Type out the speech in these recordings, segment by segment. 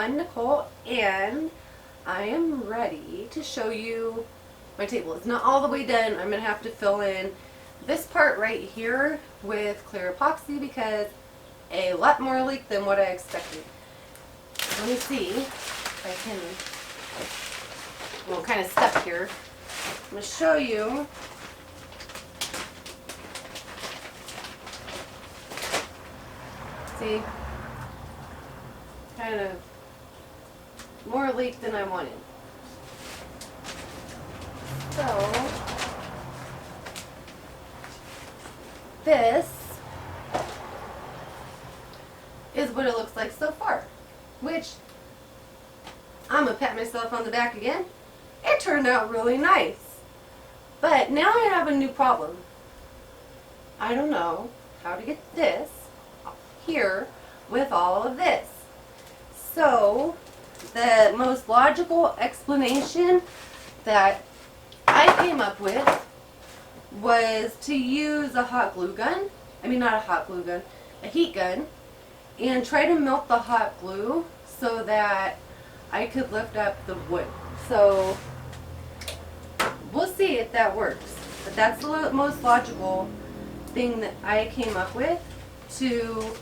I'm Nicole, and I am ready to show you my table. It's not all the way done. I'm going to have to fill in this part right here with clear epoxy because a lot more leak than what I expected. Let me see if I can, well, kind of stuck here. I'm going to show you. See? Kind of more leak than I wanted. So, this is what it looks like so far, which I'm going to pat myself on the back again. It turned out really nice. But now I have a new problem. I don't know how to get this here with all of this. So, the most logical explanation that I came up with was to use a hot glue gun. I mean, not a hot glue gun, a heat gun, and try to melt the hot glue so that I could lift up the wood. So, we'll see if that works. But that's the most logical thing that I came up with to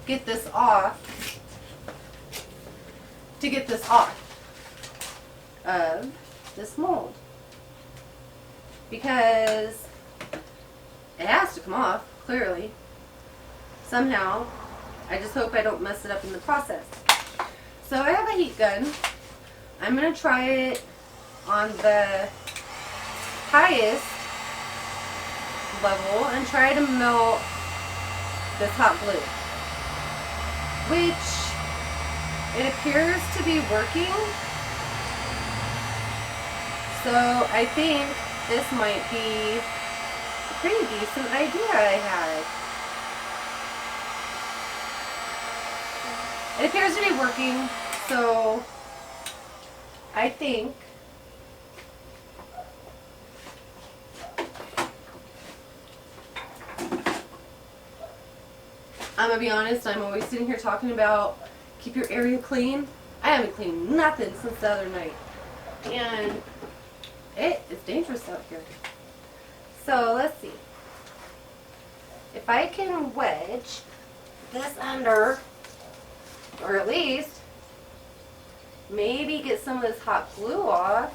get this off. Of this mold, because it has to come off clearly somehow. I just hope I don't mess it up in the process. So I have a heat gun. I'm going to try it on the highest level and try to melt this hot glue, which it appears to be working. So I think this might be a pretty decent idea I had. It appears to be working, so I think I'm gonna be honest, I'm always sitting here talking about keep your area clean. I haven't cleaned nothing since the other night. And it is dangerous out here. So let's see. If I can wedge this under, or at least maybe get some of this hot glue off.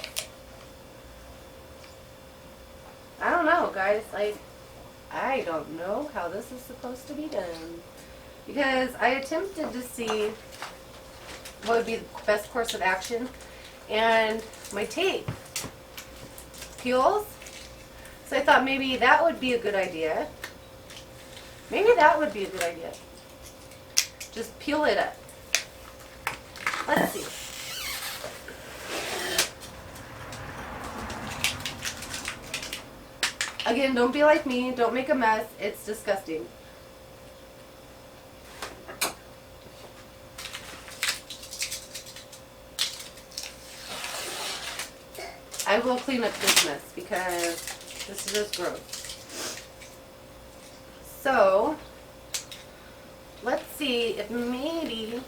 I don't know, guys. I don't know how this is supposed to be done. Because I attempted to see what would be the best course of action, and my tape peels. So I thought maybe that would be a good idea. Maybe that would be a good idea. Just peel it up. Let's see. Again, don't be like me. Don't make a mess. It's disgusting. I will clean up this mess because this is just gross. So, let's see if maybe,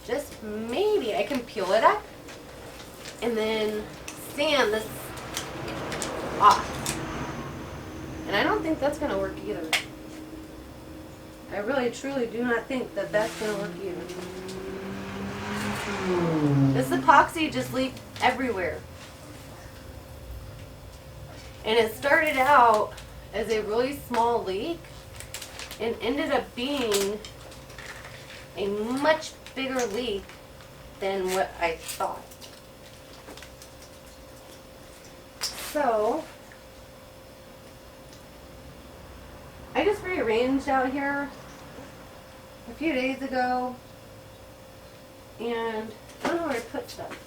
just maybe, I can peel it up and then sand this off. And I don't think that's going to work either. I really, truly do not think that that's going to work either. This epoxy just leaked everywhere. And it started out as a really small leak and ended up being a much bigger leak than what I thought. So, I just rearranged out here a few days ago, and I don't know where to put stuff.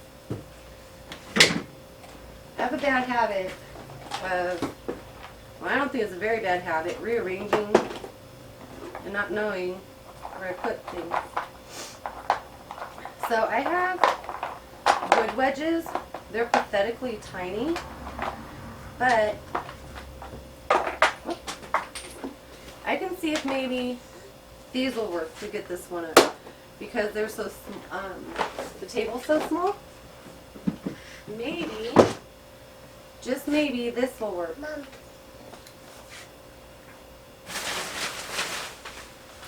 I have a bad habit of, well, I don't think it's a very bad habit, rearranging and not knowing where I put things. So I have wood wedges. They're pathetically tiny, but I can see if maybe these will work to get this one up. because they're so the table's so small. Maybe, just maybe, this will work. Mom.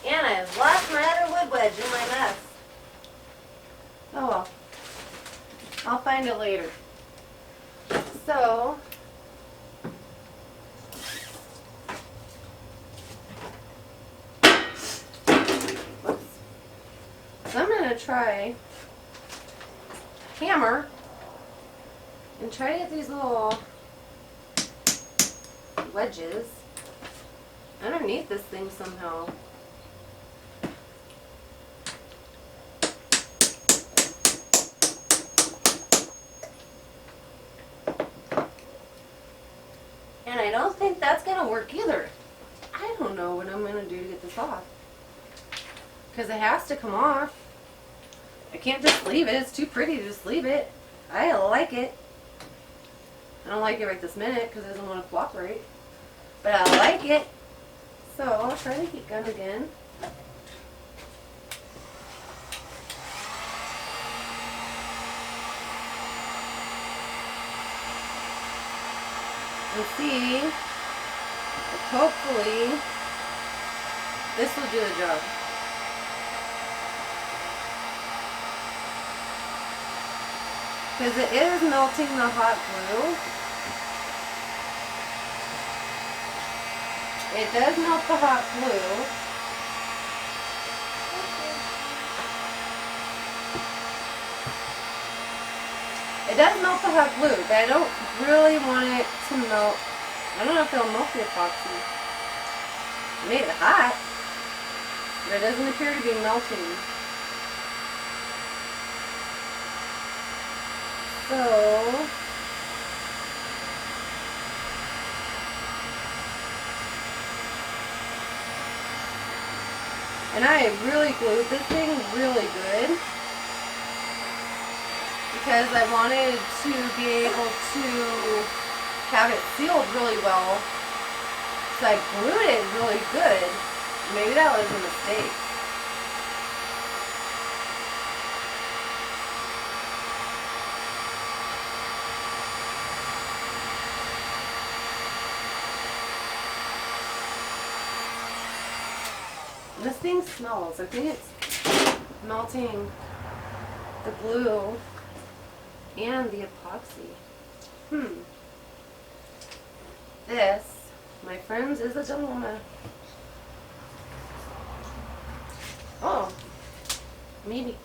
And I've lost my other wood wedge in my mess. Oh well. I'll find it later. So, whoops. So I'm going to try a hammer and try to get these little wedges underneath this thing somehow. And I don't think that's going to work either. I don't know what I'm going to do to get this off. Because it has to come off. I can't just leave it. It's too pretty to just leave it. I like it. I don't like it right this minute because it doesn't want to cooperate. But I like it. So I'll try the heat gun again. And see if hopefully this will do the job. Because it is melting the hot glue. It does melt the hot glue. It does melt the hot glue, but I don't really want it to melt. I don't know if it'll melt the epoxy. It made it hot, but it doesn't appear to be melting. So, and I really glued this thing really good because I wanted to be able to have it sealed really well. So I glued it really good. Maybe that was a mistake. This thing smells. I think it's melting the glue and the epoxy. This, my friends, is a dilemma. Oh, maybe.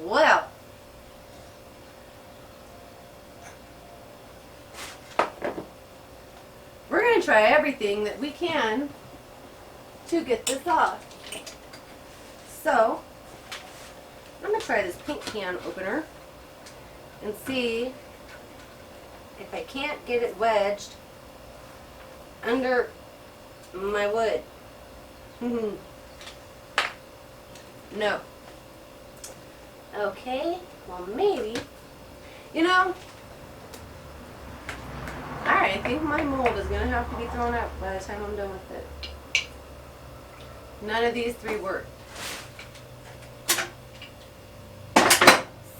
Well. We're going to try everything that we can to get this off. So, I'm going to try this paint can opener and see if I can't get it wedged under my wood. No. Okay, well maybe. You know, I think my mold is going to have to be thrown out by the time I'm done with it. None of these three work.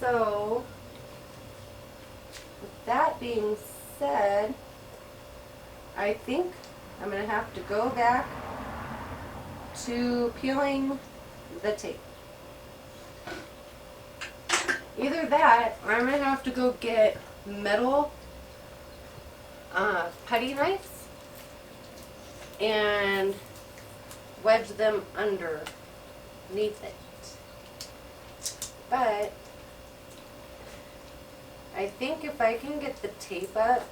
So, with that being said, I think I'm going to have to go back to peeling the tape. Either that, or I'm going to have to go get metal putty knives and wedge them underneath it. But I think if I can get the tape up,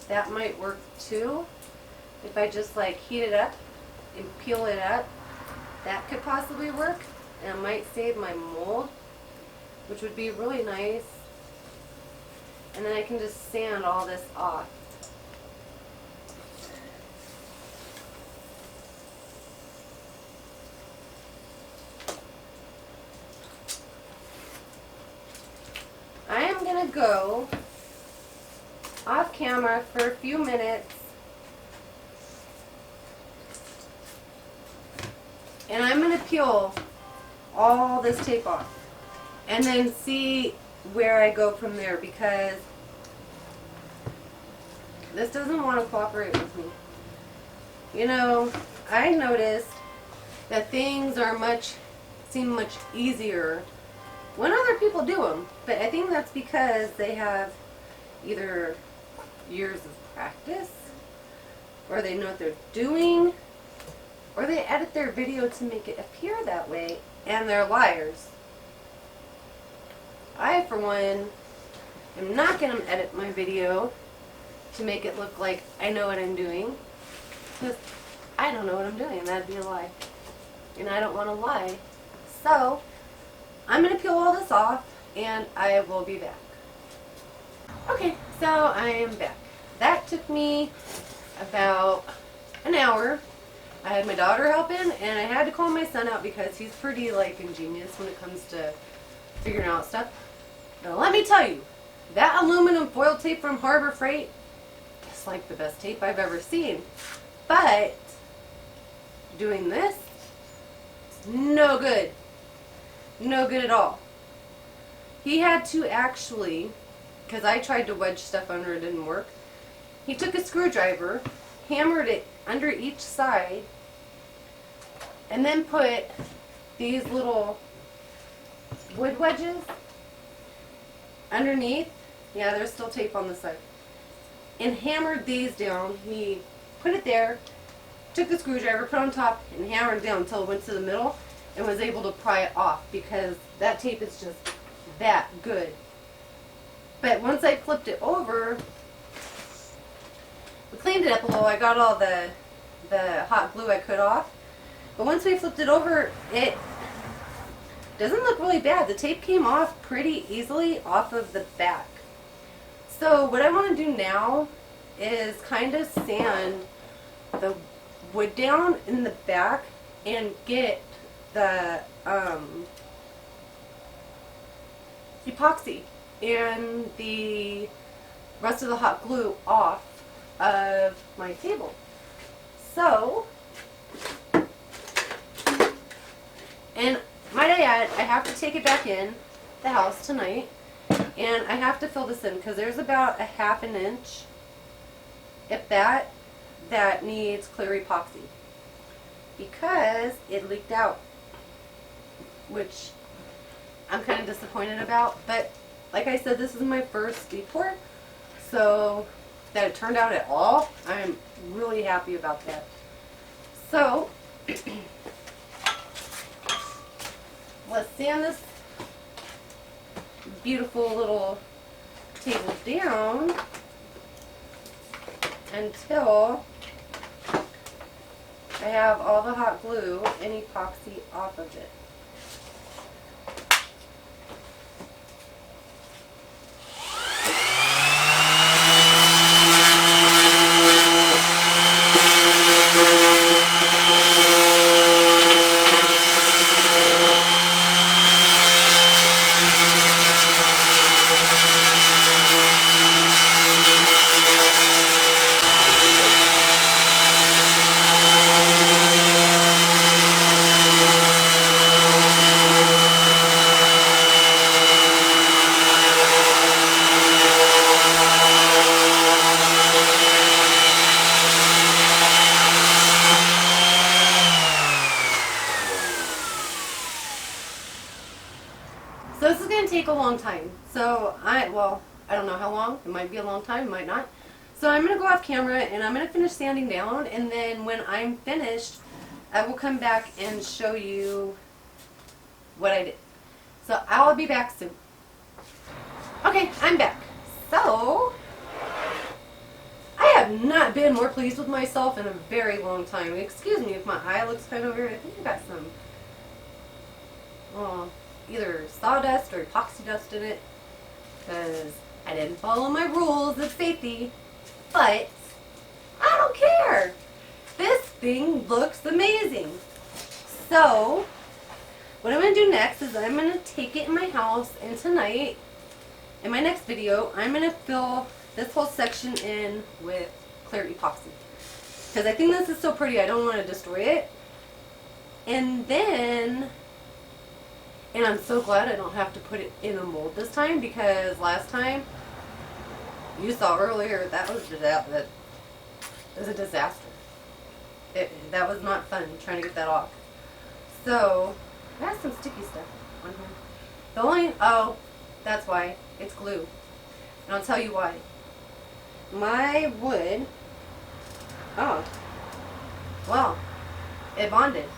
that might work too. If I just like heat it up and peel it up, that could possibly work, and it might save my mold, which would be really nice. And then I can just sand all this off. I am going to go off camera for a few minutes. And I'm going to peel all this tape off. And then see where I go from there, because this doesn't want to cooperate with me. You know, I noticed that things seem much easier when other people do them. But I think that's because they have either years of practice, or they know what they're doing, or they edit their video to make it appear that way, and they're liars. I, for one, am not going to edit my video to make it look like I know what I'm doing, because I don't know what I'm doing, and that'd be a lie. And I don't want to lie. So, I'm going to peel all this off, and I will be back. Okay, so I am back. That took me about an hour. I had my daughter helping, and I had to call my son out because he's pretty, ingenious when it comes to figuring out stuff. Now, let me tell you, that aluminum foil tape from Harbor Freight is like the best tape I've ever seen. But doing this, no good. No good at all. He had to actually, because I tried to wedge stuff under, it didn't work. He took a screwdriver, hammered it under each side, and then put these little wood wedges underneath. Yeah, there's still tape on the side. And hammered these down. He put it there, took the screwdriver, put it on top, and hammered it down until it went to the middle, and was able to pry it off, because that tape is just that good. But once I flipped it over, we cleaned it up a little. I got all the hot glue I could off. But once we flipped it over, it doesn't look really bad. The tape came off pretty easily off of the back. So what I want to do now is kind of sand the wood down in the back and get the epoxy and the rest of the hot glue off of my table. So, and might I add, I have to take it back in the house tonight, and I have to fill this in because there's about a ½ inch, if that needs clear epoxy, because it leaked out, which I'm kind of disappointed about. But like I said, this is my first report, so that it turned out at all, I'm really happy about that. So let's sand this beautiful little table down until I have all the hot glue and epoxy off of it. So this is going to take a long time. So I don't know how long. It might be a long time, it might not. So I'm going to go off camera and I'm going to finish sanding down, and then when I'm finished, I will come back and show you what I did. So I'll be back soon. Okay, I'm back. So I have not been more pleased with myself in a very long time. Excuse me if my eye looks kind of weird. I think I got some either sawdust or epoxy dust in it, because I didn't follow my rules of safety. But I don't care. This thing looks amazing. So what I'm going to do next is I'm going to take it in my house, and tonight, in my next video, I'm going to fill this whole section in with clear epoxy. Because I think this is so pretty, I don't want to destroy it. And then, and I'm so glad I don't have to put it in a mold this time, because last time, you saw earlier, that was a disaster. That was not fun trying to get that off. So, I have some sticky stuff on here. The only, oh, that's why. It's glue. And I'll tell you why. My wood, oh, well, it bonded.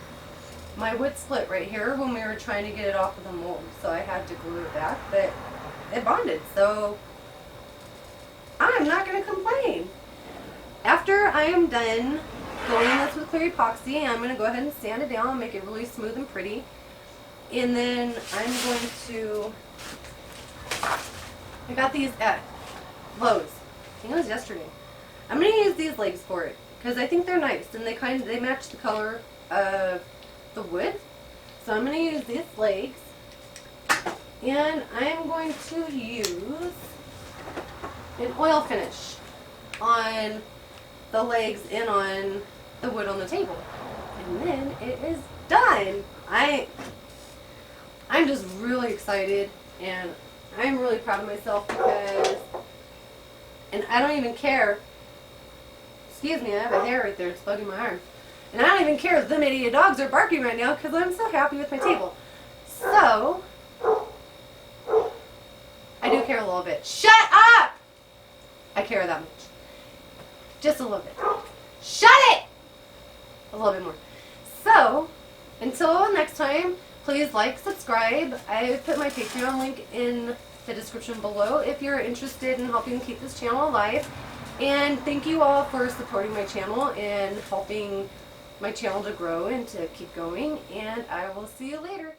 My wood split right here when we were trying to get it off of the mold, so I had to glue it back, but it bonded, so I'm not going to complain. After I am done going this with clear epoxy, I'm going to go ahead and sand it down and make it really smooth and pretty. And then I'm going to, I got these at Lowe's. I think it was yesterday. I'm going to use these legs for it because I think they're nice and they match the color of the wood. So I'm going to use these legs, and I'm going to use an oil finish on the legs and on the wood on the table. And then it is done. I'm just really excited, and I'm really proud of myself because, and I don't even care, excuse me, I have a hair right there, it's bugging my arm. And I don't even care if them idiot dogs are barking right now because I'm so happy with my table. So, I do care a little bit. Shut up! I care that much. Just a little bit. Shut it! A little bit more. So, until next time, please like, subscribe. I put my Patreon link in the description below if you're interested in helping keep this channel alive. And thank you all for supporting my channel and helping my channel to grow and to keep going. And I will see you later.